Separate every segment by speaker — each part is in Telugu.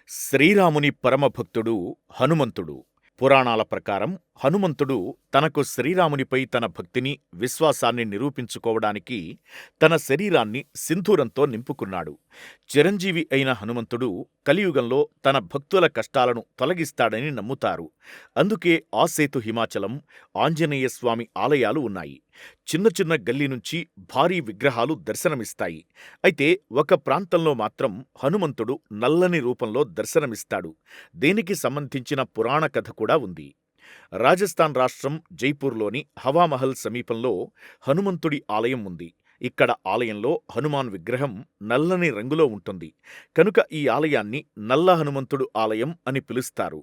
Speaker 1: శ్రీరాముని పరమభక్తుడు హనుమంతుడు. పురాణాల ప్రకారం హనుమంతుడు తనకు శ్రీరామునిపై తన భక్తిని, విశ్వాసాన్ని నిరూపించుకోవడానికి తన శరీరాన్ని సింధూరంతో నింపుకున్నాడు. చిరంజీవి అయిన హనుమంతుడు కలియుగంలో తన భక్తుల కష్టాలను తొలగిస్తాడని నమ్ముతారు. అందుకే ఆసేతు హిమాచలం, ఆంజనేయస్వామి ఆలయాలు ఉన్నాయి. చిన్న చిన్న గల్లీ నుంచి భారీ విగ్రహాలు దర్శనమిస్తాయి. అయితే ఒక ప్రాంతంలో మాత్రం హనుమంతుడు నల్లని రూపంలో దర్శనమిస్తాడు. దీనికి సంబంధించిన పురాణ కథ కూడా ఉంది. రాజస్థాన్ రాష్ట్రం జైపూర్లోని హవామహల్ సమీపంలో హనుమంతుడి ఆలయం ఉంది. ఇక్కడ ఆలయంలో హనుమాన్ విగ్రహం నల్లని రంగులో ఉంటుంది. కనుక ఈ ఆలయాన్ని నల్ల హనుమంతుడు ఆలయం అని పిలుస్తారు.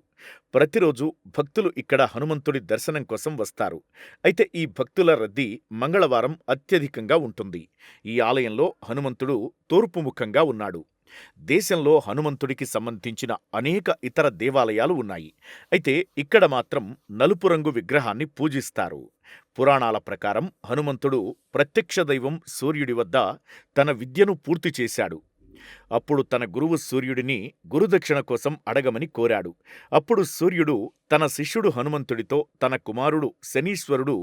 Speaker 1: ప్రతిరోజు భక్తులు ఇక్కడ హనుమంతుడి దర్శనం కోసం వస్తారు. అయితే ఈ భక్తుల రద్దీ మంగళవారం అత్యధికంగా ఉంటుంది. ఈ ఆలయంలో హనుమంతుడు తూర్పు ముఖంగా ఉన్నాడు. దేశంలో హనుమంతుడికి సంబంధించిన అనేక ఇతర దేవాలయాలు ఉన్నాయి. అయితే ఇక్కడ మాత్రం నలుపు రంగు విగ్రహాన్ని పూజిస్తారు. పురాణాల ప్రకారం హనుమంతుడు ప్రత్యక్ష దైవం సూర్యుడి వద్ద తన విద్యను పూర్తి చేశాడు. అప్పుడు తన గురువు సూర్యుడిని గురుదక్షిణ కోసం అడగమని కోరాడు. అప్పుడు సూర్యుడు తన శిష్యుడు హనుమంతుడితో తన కుమారుడు శనీశ్వరుడు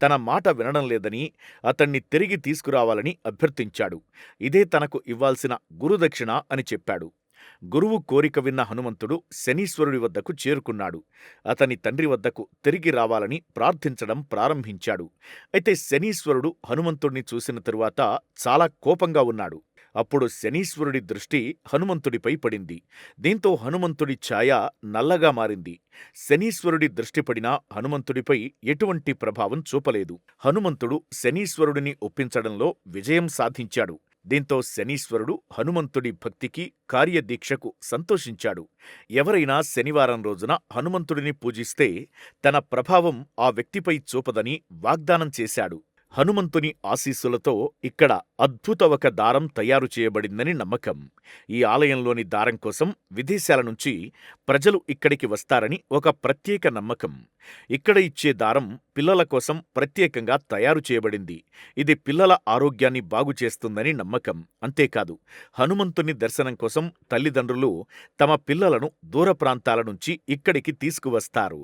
Speaker 1: తన మాట వినడం లేదని, అతణ్ణి తిరిగి తీసుకురావాలని అభ్యర్థించాడు. ఇదే తనకు ఇవ్వాల్సిన గురుదక్షిణ అని చెప్పాడు. గురువు కోరిక విన్న హనుమంతుడు శనీశ్వరుడి వద్దకు చేరుకున్నాడు. అతని తండ్రి వద్దకు తిరిగి రావాలని ప్రార్థించడం ప్రారంభించాడు. అయితే శనీశ్వరుడు హనుమంతుడిని చూసిన తరువాత చాలా కోపంగా ఉన్నాడు. అప్పుడు శనీశ్వరుడి దృష్టి హనుమంతుడిపై పడింది. దీంతో హనుమంతుడి ఛాయ నల్లగా మారింది. శనీశ్వరుడి దృష్టి పడినా హనుమంతుడిపై ఎటువంటి ప్రభావం చూపలేదు. హనుమంతుడు శనీశ్వరుడిని ఒప్పించడంలో విజయం సాధించాడు. దీంతో శనీశ్వరుడు హనుమంతుడి భక్తికి, కార్యదీక్షకు సంతోషించాడు. ఎవరైనా శనివారం రోజున హనుమంతుడిని పూజిస్తే తన ప్రభావం ఆ వ్యక్తిపై చూపదని వాగ్దానం చేశాడు. హనుమంతుని ఆశీస్సులతో ఇక్కడ అద్భుత ఒక దారం తయారు చేయబడిందని నమ్మకం. ఈ ఆలయంలోని దారం కోసం విదేశాల నుంచి ప్రజలు ఇక్కడికి వస్తారని ఒక ప్రత్యేక నమ్మకం. ఇక్కడ ఇచ్చే దారం పిల్లల కోసం ప్రత్యేకంగా తయారు చేయబడింది. ఇది పిల్లల ఆరోగ్యాన్ని బాగుచేస్తుందని నమ్మకం. అంతేకాదు, హనుమంతుని దర్శనం కోసం తల్లిదండ్రులు తమ పిల్లలను దూర ప్రాంతాల నుంచి ఇక్కడికి తీసుకువస్తారు.